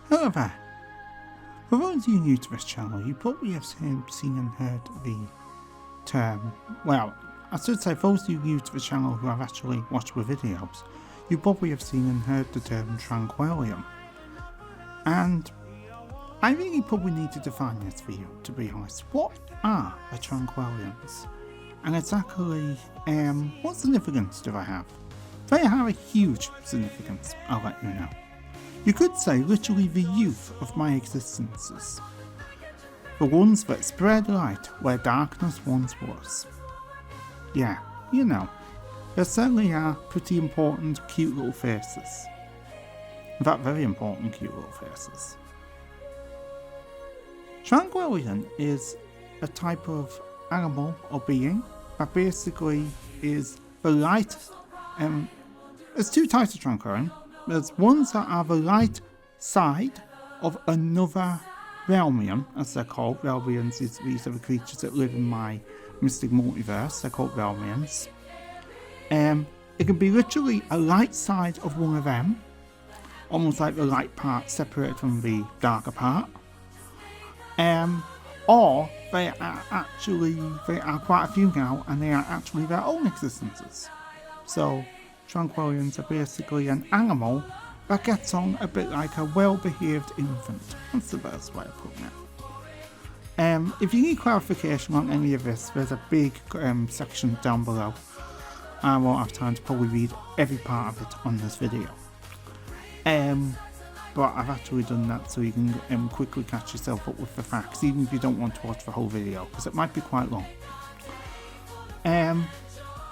Hello there. For those of you new to this channel, you probably have seen and heard the term, well, I should say those of you new to the channel who have actually watched the videos, you probably have seen and heard the term Tranquillian. And I really probably need to define this for you, to be honest. What are the Tranquillians? And exactly, what significance do they have? They have a huge significance, I'll let you know. You could say literally the youth of my existences. The ones that spread light where darkness once was. Yeah, you know, there certainly are pretty important cute little faces. In fact, very important cute little faces. Tranquillian is a type of animal or being that basically is the light. There's two types of Tranquillian. There's ones that are the light side of another realmian, as they're called. Realmians, these are the creatures that live in my mystic multiverse. They're called realmians. It can be literally a light side of one of them, almost like the light part separated from the darker part. Or they are quite a few now, and they are actually their own existences. So Tranquillians are basically an animal that gets on a bit like a well-behaved infant. That's the best way of putting it. If you need clarification on any of this, there's a big section down below. I won't have time to probably read every part of it on this video. But I've actually done that so you can quickly catch yourself up with the facts, even if you don't want to watch the whole video, because it might be quite long.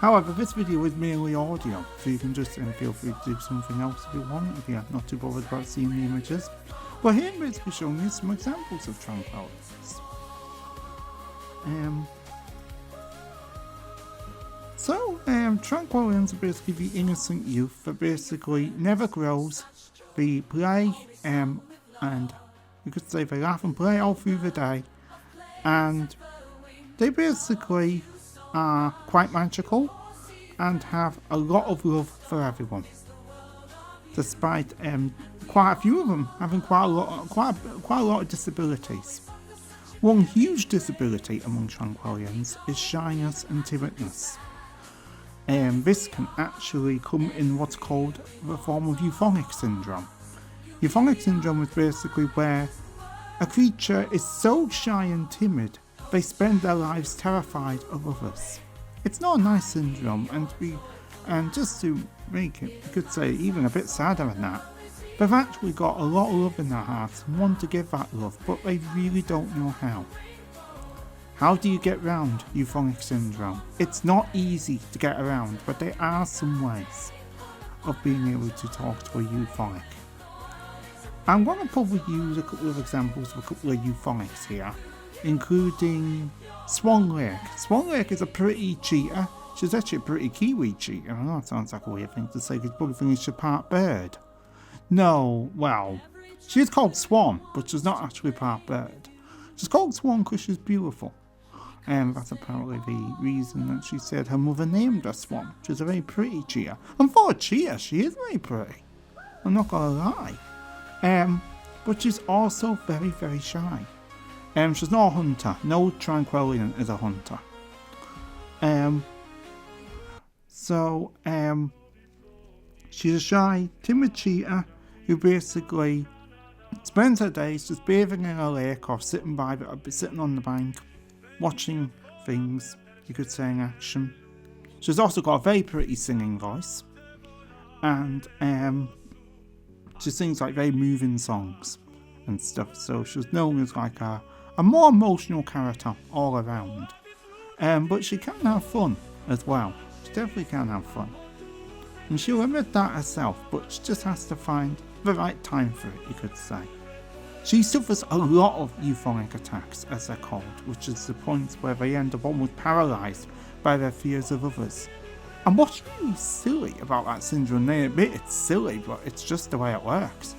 However, this video is merely audio, so you can just feel free to do something else if you want, if you're not too bothered about seeing the images. But here I'm basically showing you some examples of Tranquillians. Tranquillians are basically the innocent youth that basically never grows. They play, and you could say they laugh and play all through the day, and they basically are quite magical and have a lot of love for everyone, despite quite a few of them having quite a lot of disabilities. One huge disability among Tranquillians is shyness and timidness. This can actually come in what's called the form of euphonic syndrome. Euphonic syndrome is basically where a creature is so shy and timid they spend their lives terrified of others. It's not a nice syndrome, and just to make it, you could say, even a bit sadder than that, they've actually got a lot of love in their hearts and want to give that love, but they really don't know how. How do you get around euphonic syndrome? It's not easy to get around, but there are some ways of being able to talk to a euphonic. I'm going to probably use a couple of examples of a couple of euphonics here, including Swan Lake. Swan Lake is a pretty cheetah. She's actually a pretty Kiwi cheetah. I know that sounds like a weird thing to say, because probably think she's a part bird. No, well, she's called Swan, but she's not actually part bird. She's called Swan because she's beautiful. And that's apparently the reason that she said her mother named her Swan. She's a very pretty cheetah. And for a cheetah, she is very pretty. I'm not gonna lie. But she's also very, very shy. She's not a hunter. No Tranquillian is a hunter. She's a shy, timid cheetah who basically spends her days just bathing in a lake or sitting on the bank, watching things, you could say, in action. She's also got a very pretty singing voice, and she sings like very moving songs and stuff, so she's known as like a more emotional character all around. But she can have fun as well. She definitely can have fun. And she'll admit that herself, but she just has to find the right time for it, you could say. She suffers a lot of euphonic attacks, as they're called, which is the point where they end up almost paralysed by their fears of others. And what's really silly about that syndrome, they admit it's silly, but it's just the way it works,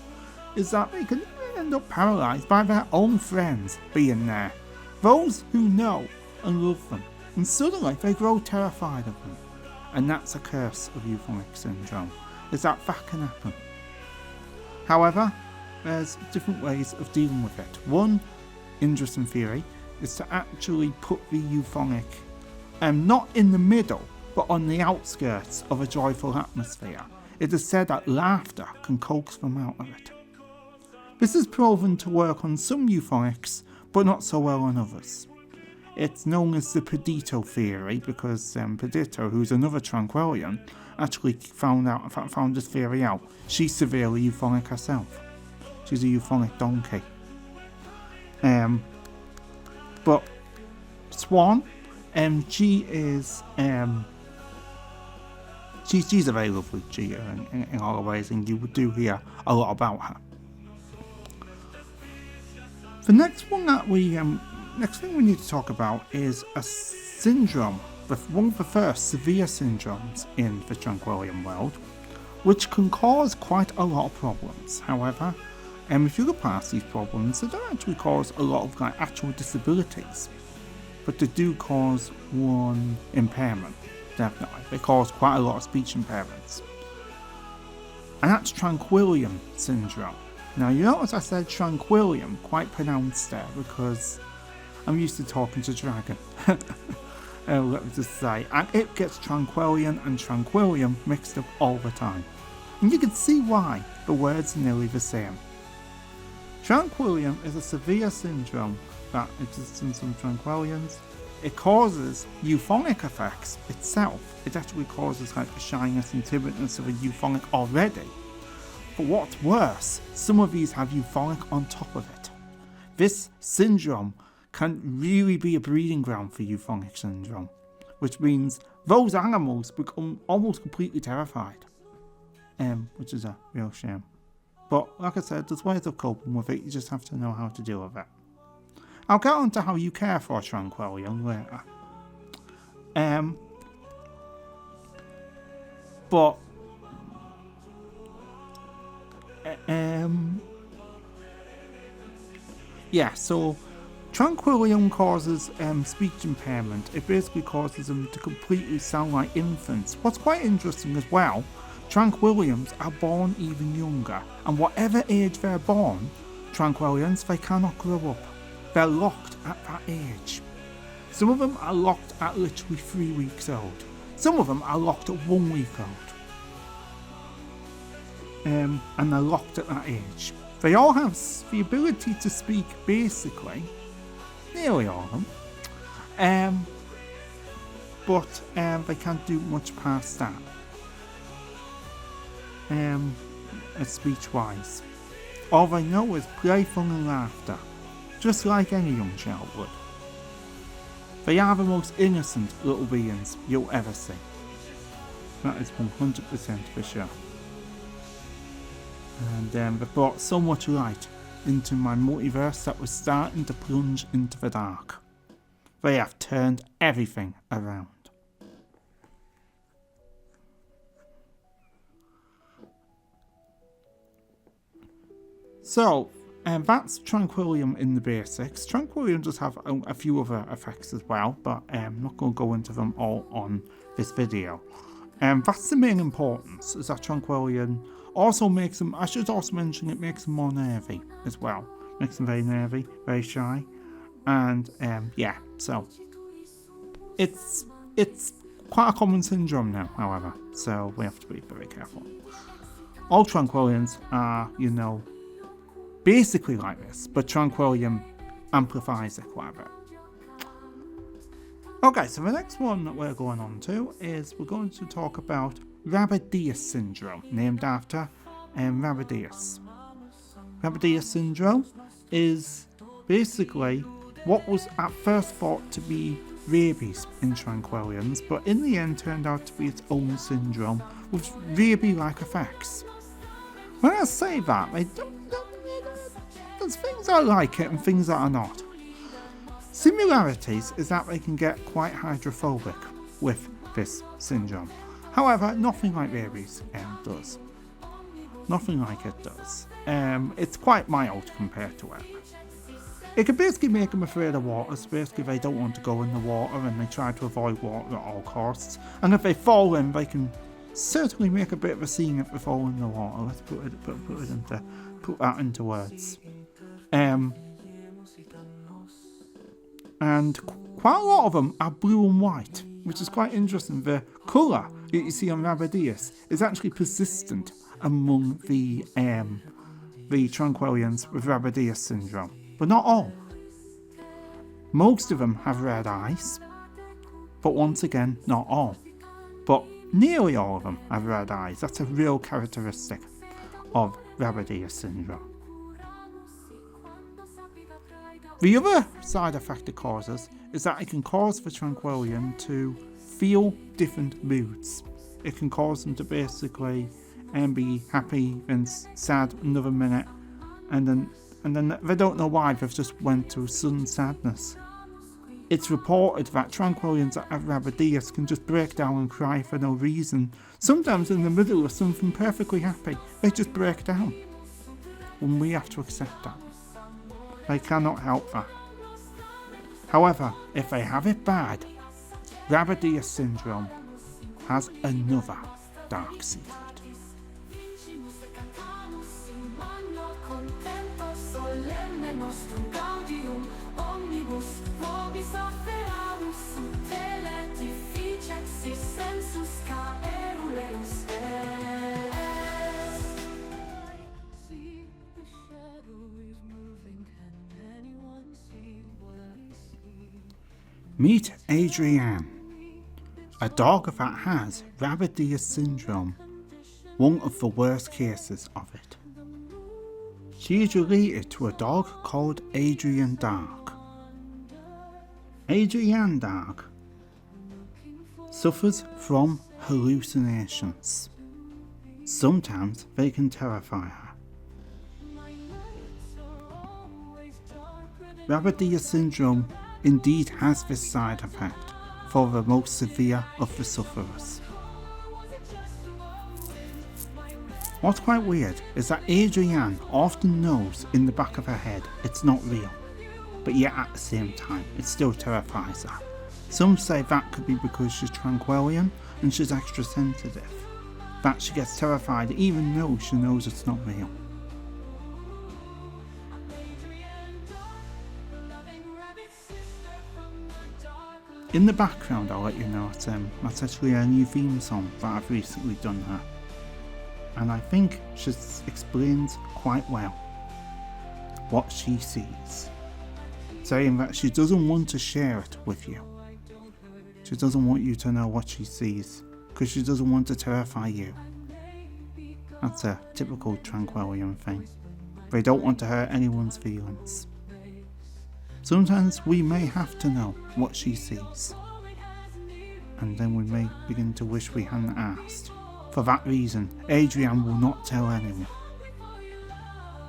is that they can end up paralysed by their own friends being there, those who know and love them, and suddenly they grow terrified of them. And that's a curse of euphonic syndrome. is that can happen. However, there's different ways of dealing with it. One interesting theory is to actually put the euphonic not in the middle, but on the outskirts of a joyful atmosphere. It is said that laughter can coax them out of it. This is proven to work on some euphonics, but not so well on others. It's known as the Perdito theory because Perdito, who's another Tranquillian, actually found this theory out. She's severely euphonic herself. She's a euphonic donkey. But Swan, she is she's a very lovely cheater in all the ways, and you do hear a lot about her. The next one that next thing we need to talk about is a syndrome, one of the first severe syndromes in the Tranquillian world, which can cause quite a lot of problems. However, if you look past these problems, they don't actually cause a lot of actual disabilities, but they do cause one impairment, definitely. They cause quite a lot of speech impairments. And that's Tranquillian syndrome. Now, you notice I said Tranquillian quite pronounced there because I'm used to talking to Dragon. Let me just say. And it gets Tranquillian and Tranquillian mixed up all the time. And you can see why. The words are nearly the same. Tranquillian is a severe syndrome that exists in some Tranquillians. It causes euphonic effects itself. It actually causes the shyness and timidness of a euphonic already. But what's worse, some of these have euphonic on top of it. This syndrome can really be a breeding ground for euphonic syndrome, which means those animals become almost completely terrified, which is a real shame. But like I said, there's ways of coping with it, you just have to know how to deal with it. I'll get on to how you care for a Tranquillian later. So Tranquillian causes speech impairment. It basically causes them to completely sound like infants. What's quite interesting as well, Tranquillians are born even younger, and whatever age they're born, Tranquillians, they cannot grow up. They're locked at that age. Some of them are locked at literally 3 weeks old. Some of them are locked at 1 week old. And they're locked at that age. They all have the ability to speak, basically. Nearly all of them. But they can't do much past that. Speech-wise. All they know is playful and laughter. Just like any young child would. They are the most innocent little beings you'll ever see. That is 100% for sure. And they brought so much light into my multiverse that was starting to plunge into the dark. They have turned everything around. So, that's Tranquillian in the basics. Tranquillian does have a few other effects as well, but I'm not going to go into them all on this video. That's the main importance, is that Tranquillian also makes them, I should also mention, it makes them more nervy as well. Makes them very nervy, very shy, and so it's quite a common syndrome now, however, so we have to be very careful. All Tranquillians are, basically like this, but Tranquillian amplifies it quite a bit. Okay, so the next one that we're going on to is we're going to talk about Rabideuis syndrome, named after Rabideuis. Rabideuis syndrome is basically what was at first thought to be rabies in Tranquillians, but in the end turned out to be its own syndrome with rabies-like effects. When I say that, there's things that are like it and things that are not. Similarities is that they can get quite hydrophobic with this syndrome. However, nothing like rabies does. Nothing like it does. It's quite mild compared to it. It can basically make them afraid of water, so basically they don't want to go in the water and they try to avoid water at all costs. And if they fall in, they can certainly make a bit of a scene if we fall in the water. Let's put that into words. And quite a lot of them are blue and white, which is quite interesting. The colour that you see on Rabideuis is actually persistent among the Tranquillians with Rabideuis syndrome, but not all. Most of them have red eyes, but once again, not all. But nearly all of them have red eyes. That's a real characteristic of Rabideuis syndrome. The other side effect it causes is that it can cause the Tranquillian to feel different moods. It can cause them to basically be happy and sad another minute, and then they don't know why, they've just went to sudden sadness. It's reported that Tranquillians that have Rabideuis can just break down and cry for no reason. Sometimes in the middle of something perfectly happy, they just break down. And we have to accept that. They cannot help that. However, if they have it bad, Rabideuis syndrome has another dark secret. Meet Adrienne, a dog that has Rabideuis syndrome, one of the worst cases of it. She is related to a dog called Adrienne Dark. Adrienne Dark suffers from hallucinations. Sometimes they can terrify her. Rabideuis syndrome indeed has this side effect for the most severe of the sufferers. What's quite weird is that Adrienne often knows in the back of her head it's not real, but yet at the same time it still terrifies her. Some say that could be because she's Tranquillian and she's extra sensitive, that she gets terrified even though she knows it's not real. In the background, I'll let you know that's actually a new theme song that I've recently done her, and I think she explains quite well what she sees, saying that she doesn't want to share it with you. She doesn't want you to know what she sees because she doesn't want to terrify you. That's a typical Tranquillian thing. They don't want to hurt anyone's feelings. Sometimes we may have to know what she sees, and then we may begin to wish we hadn't asked. For that reason, Adrienne will not tell anyone.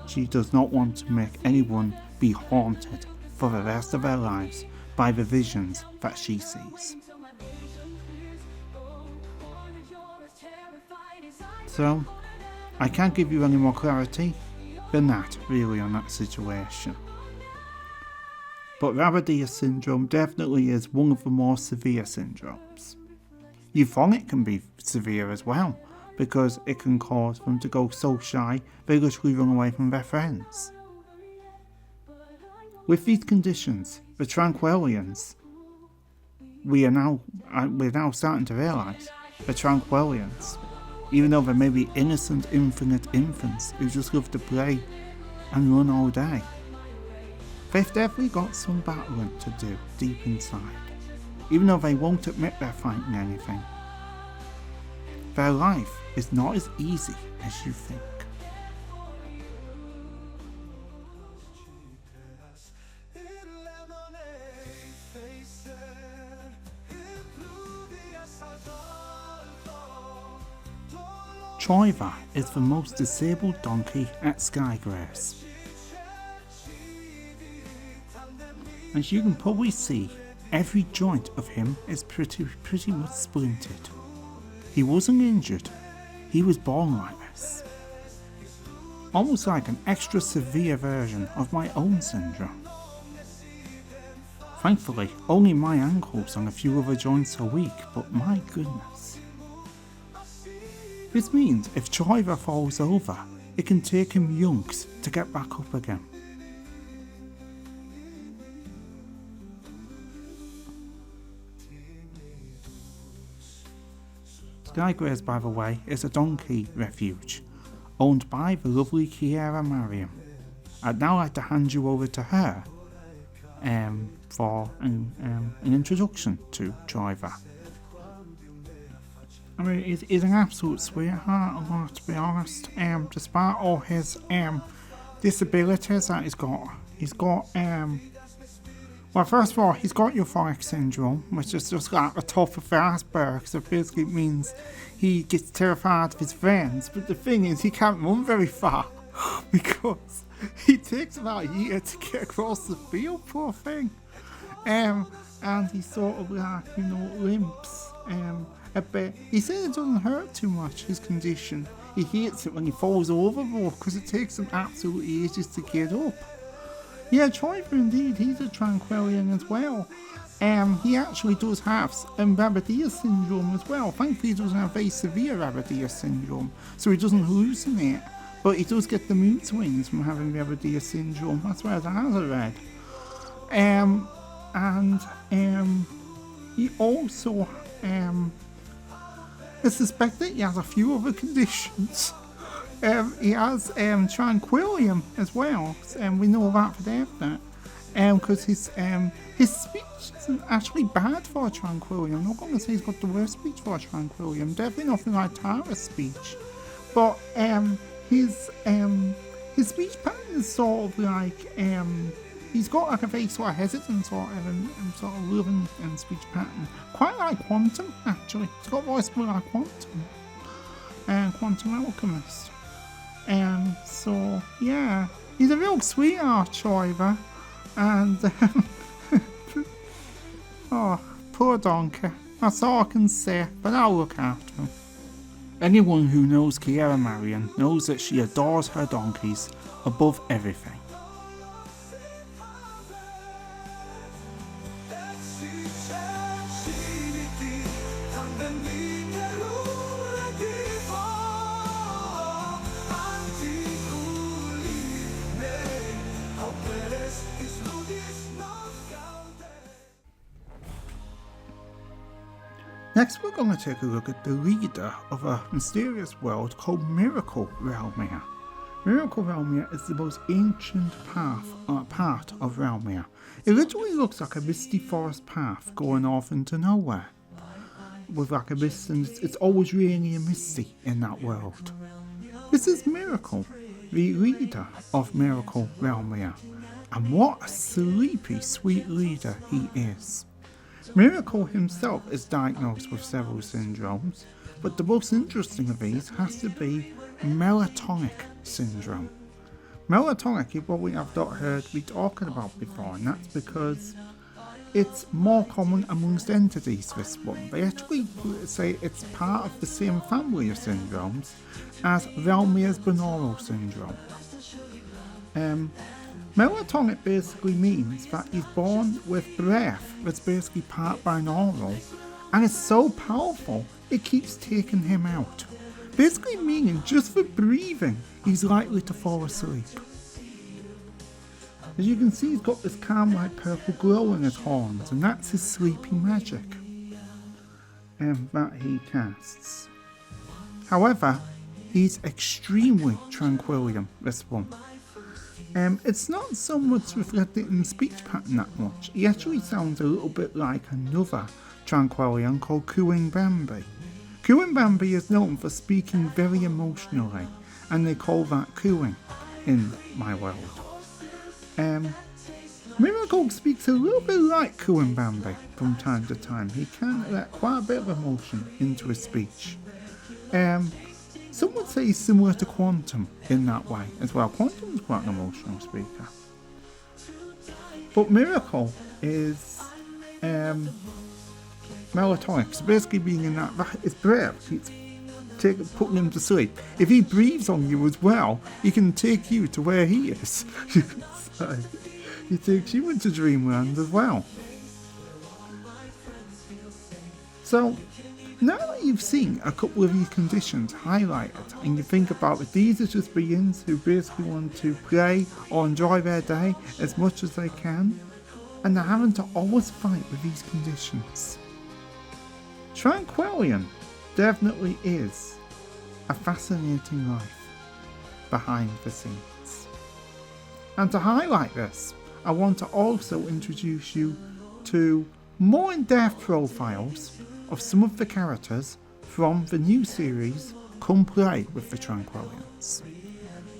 She does not want to make anyone be haunted for the rest of their lives by the visions that she sees. So, I can't give you any more clarity than that really on that situation. But Rabideuis syndrome definitely is one of the more severe syndromes. Euphonic can be severe as well, because it can cause them to go so shy they literally run away from their friends. With these conditions, the Tranquillians, we're now starting to realise the Tranquillians, even though they may be innocent, infinite infants who just love to play and run all day, they've definitely got some battling to do deep inside, even though they won't admit they're fighting anything. Their life is not as easy as you think. Troiva is the most disabled donkey at Skygrace. As you can probably see, every joint of him is pretty much splintered. He wasn't injured, he was born like this. Almost like an extra severe version of my own syndrome. Thankfully, only my ankles and a few other joints are weak, but my goodness. This means if Troiva falls over, it can take him yonks to get back up again. Skygraze, by the way, is a donkey refuge, owned by the lovely Kiera Mariam. I'd now like to hand you over to her for an introduction to Troiva. I mean, he's an absolute sweetheart, to be honest. Despite all his disabilities that he's got well, first of all, he's got euphonic syndrome, which is just like the top of the iceberg. So basically it means he gets terrified of his friends. But the thing is, he can't run very far because he takes about a year to get across the field, poor thing. And he sort of like, limps a bit. He says it doesn't hurt too much, his condition. He hates it when he falls over though, because it takes him absolutely ages to get up. Yeah, Troiva indeed, he's a Tranquillian as well. He actually does have Rabideuis syndrome as well. Thankfully he doesn't have very severe Rabideuis syndrome, so he doesn't hallucinate. But he does get the mood swings from having Rabideuis syndrome, that's where I read. He also, it's suspected he has a few other conditions. He has Tranquillian as well, and we know that for definite. Because his speech isn't actually bad for a Tranquillian. I'm not going to say he's got the worst speech for a Tranquillian. Definitely nothing like Tara's speech. But his speech pattern is sort of like he's got like a very sort of hesitant sort of loving speech pattern. Quite like Quantum, actually. It's got a voice like Quantum. Quantum Alchemist. So yeah, he's a real sweetheart, Troiva, and oh, poor donkey. That's all I can say, but I'll look after him. Anyone who knows Kiera Marian knows that she adores her donkeys above everything. Next, we're going to take a look at the leader of a mysterious world called Miracle Realmia. Miracle Realmia is the most ancient part of Realmia. It literally looks like a misty forest path going off into nowhere, with like a mist, and it's always rainy and misty in that world. This is Miracle, the leader of Miracle Realmia, and what a sleepy, sweet leader he is. Miracle himself is diagnosed with several syndromes, but the most interesting of these has to be melatonic syndrome. Melatonic you probably have not heard me talking about before, and that's because it's more common amongst entities, this one. They actually say it's part of the same family of syndromes as Realmia's binaural syndrome. Melatonic basically means that he's born with breath that's basically part binaural, and it's so powerful it keeps taking him out. Basically meaning just for breathing he's likely to fall asleep. As you can see, he's got this calm light purple glow in his horns, and that's his sleepy magic that he casts. However, he's extremely Tranquillian, this one. It's not so much reflected in the speech pattern that much. He actually sounds a little bit like another Tranquillian called Cooing Bambi. Cooing Bambi is known for speaking very emotionally, and they call that cooing in my world. Miracle speaks a little bit like Cooing Bambi from time to time. He can let quite a bit of emotion into his speech. Some would say he's similar to Quantum in that way as well. Quantum's quite an emotional speaker. But Miracle is melatonic, so basically being in that his breath, it's putting him to sleep. If he breathes on you as well, he can take you to where he is. So, he takes you into dreamland as well. So Now that you've seen a couple of these conditions highlighted and you think about it, these are just beings who basically want to play or enjoy their day as much as they can, and they're having to always fight with these conditions. Tranquillian definitely is a fascinating life behind the scenes. And to highlight this, I want to also introduce you to more in-depth profiles of some of the characters from the new series Come Play with the Tranquillians.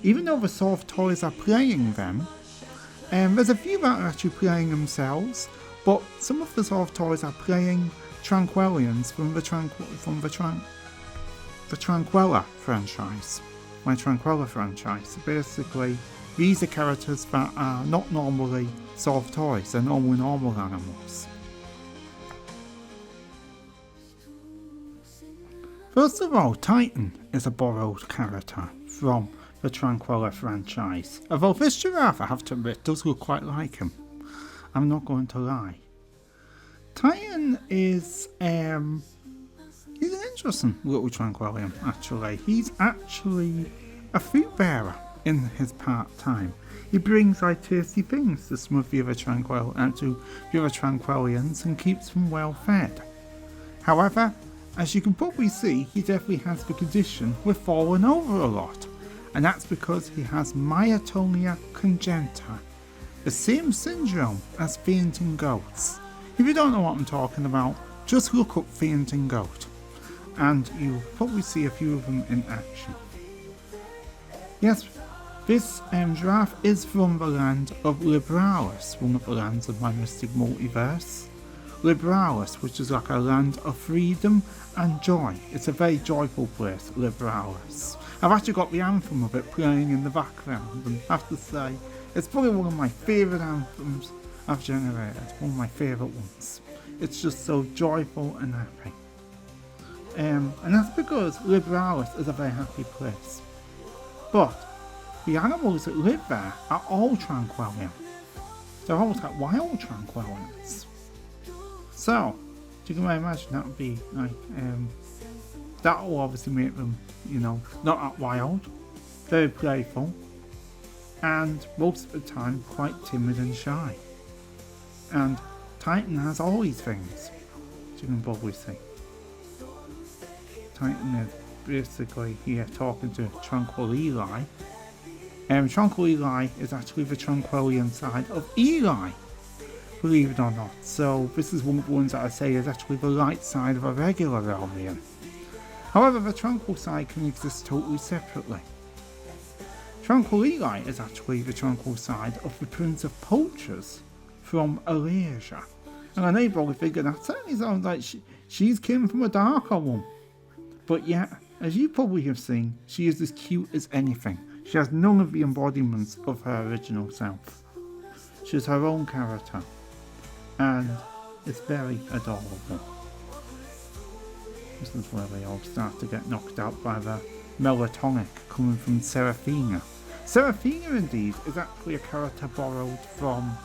Even though the soft toys are playing them, there's a few that are actually playing themselves, but some of the soft toys are playing Tranquillians from the Tranquilla franchise. My Tranquilla franchise. So basically, these are characters that are not normally soft toys, they're normally normal animals. First of all, Titan is a borrowed character from the Tranquilla franchise. Although this giraffe, I have to admit, does look quite like him. I'm not going to lie. Titan is he's an interesting little Tranquillian, actually. He's actually a fruit bearer in his part-time. He brings like tasty things to some of the other Tranquillians and keeps them well fed. However, as you can probably see, he definitely has the condition with falling over a lot, and that's because he has myotonia congenita, the same syndrome as fainting goats. If you don't know what I'm talking about, just look up fainting goat, and you'll probably see a few of them in action. Yes, this giraffe is from the land of Liberalis, one of the lands of my mystic multiverse. Liberalis, which is like a land of freedom and joy. It's a very joyful place, Liberalis. I've actually got the anthem of it playing in the background, and I have to say, it's probably one of my favourite anthems I've generated, one of my favourite ones. It's just so joyful and happy. And that's because Liberalis is a very happy place. But the animals that live there are all Tranquillian. They're all like wild Tranquillians. So, you can imagine that would be like, that will obviously make them, not that wild, very playful, and most of the time quite timid and shy. And Titan has all these things, as you can probably see. Titan is basically here talking to Tranquil Eli. Tranquil Eli is actually the Tranquillian side of Eli, believe it or not. So this is one of the ones that I say is actually the light side of a regular Elvian. However, the Tranquil side can exist totally separately. Tranquil Eli is actually the Tranquil side of the Prince of Poachers from Alasia. And I know you probably figure that certainly sounds like she's came from a darker one. But yet, as you probably have seen, she is as cute as anything. She has none of the embodiments of her original self. She has her own character, and it's very adorable. This is where they all start to get knocked out by the melatonic coming from Seraphina. Seraphina, indeed, is actually a character borrowed from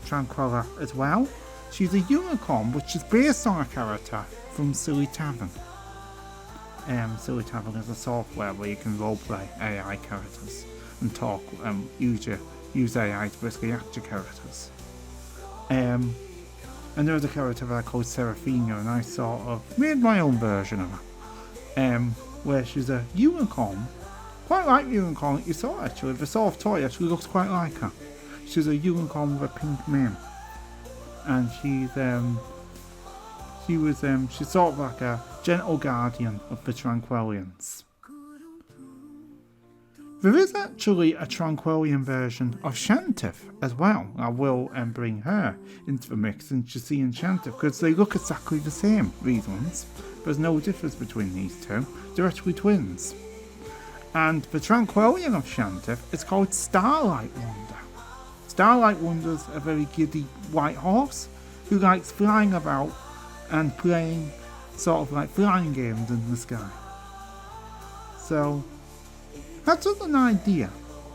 Tranquilla as well. She's a unicorn, which is based on a character from Silly Tavern. Silly Tavern is a software where you can roleplay AI characters and talk, use AI to basically act your characters. And there's a character that I called Seraphina, and I sort of made my own version of her. Where she's a unicorn, quite like the unicorn that you saw actually. The soft toy actually looks quite like her. She's a unicorn with a pink mane, and she's sort of like a gentle guardian of the Tranquillians. There is actually a Tranquillian version of Shantif as well. I will bring her into the mix, and you see in Shantif, because they look exactly the same, these ones. There's no difference between these two. They're actually twins. And the Tranquillian of Shantif is called Starlight Wonder. Starlight Wonder's a very giddy white horse who likes flying about and playing sort of like flying games in the sky. So that's just an idea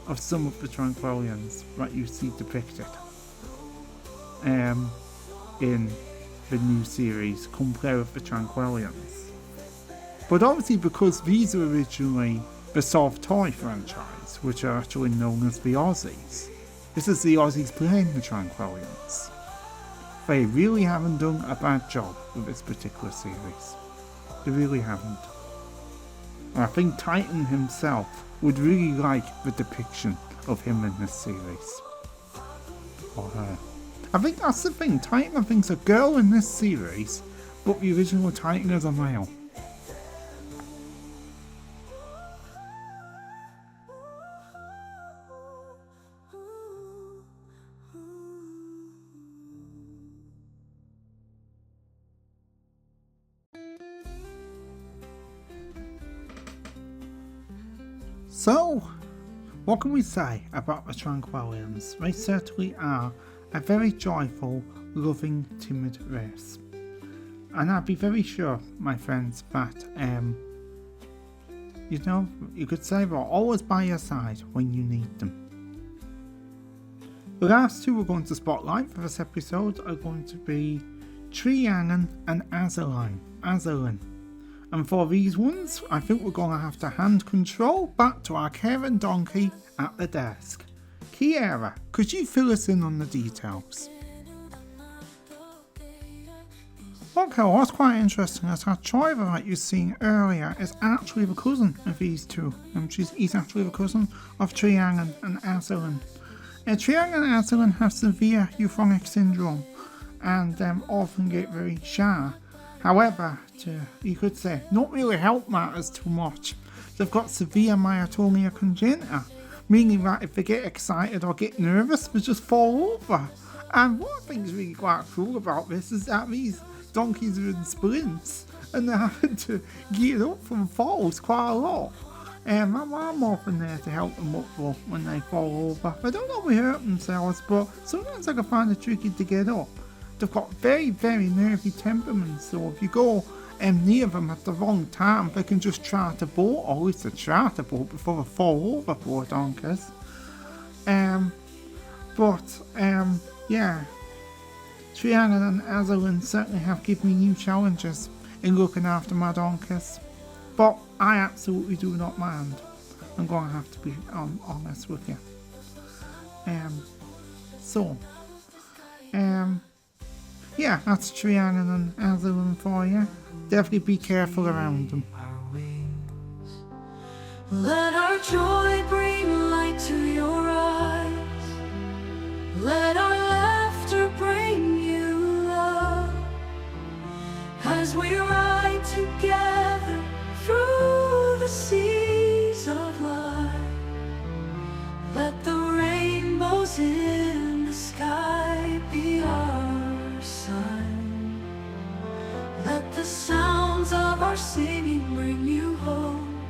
of some of the Tranquillians that you see depicted in the new series, Come Play with the Tranquillians. But obviously because these are originally the Soft Toy franchise, which are actually known as the Aussies, this is the Aussies playing the Tranquillians. They really haven't done a bad job with this particular series. They really haven't. And I think Titan himself would really like the depiction of him in this series. Or her. I think that's the thing, Titan I think's a girl in this series, but the original Titan is a male. So, what can we say about the Tranquillians? They certainly are a very joyful, loving, timid race. And I'd be very sure, my friends, that, you could say they're always by your side when you need them. The last two we're going to spotlight for this episode are going to be Tranquillian and Azalin. And for these ones, I think we're going to have to hand control back to our caring donkey at the desk. Kiera, could you fill us in on the details? Okay, well, what's quite interesting is that Troiva that you've seen earlier is actually the cousin of these two. He's actually the cousin of Tranquillian and Azalin. Tranquillian and Azalin have severe euphonic syndrome and often get very shy. However, you could say, not really help matters too much. They've got severe myotonia congenita, meaning that if they get excited or get nervous, they just fall over. And what I think is really quite cool about this is that these donkeys are in sprints and they're having to get up from falls quite a lot. I'm often there to help them up when they fall over. They don't always hurt themselves, but sometimes I can find it tricky to get up. They've got very, very nervy temperaments, so if you go near them at the wrong time, they can just try to bolt, or at least they try to bolt before they fall over, poor donkeys. Yeah, Tranquillian and Azalin certainly have given me new challenges in looking after my donkeys, but I absolutely do not mind. I'm going to have to be honest with you. Yeah, that's Tranquillian and Azalin for you. Definitely be careful around them. Let our joy bring light to your eyes. Let our laughter bring you love. As we ride together through the seas of life. Let the rainbows in the sky be our sun. Let the sounds of our singing bring you home.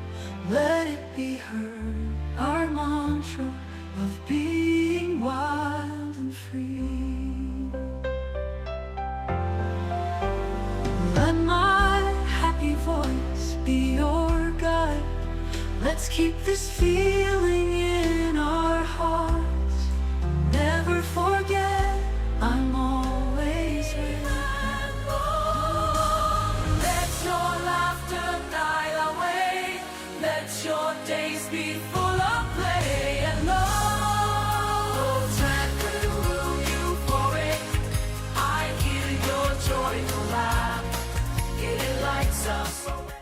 Let it be heard, our mantra of being wild and free. Let my happy voice be your guide. Let's keep this feeling in our hearts. Never forget, I'm always with you. Let your laughter die away. Let your days be full of play and love. Tranquil, euphoric, I hear your joyful laugh. It lights us away.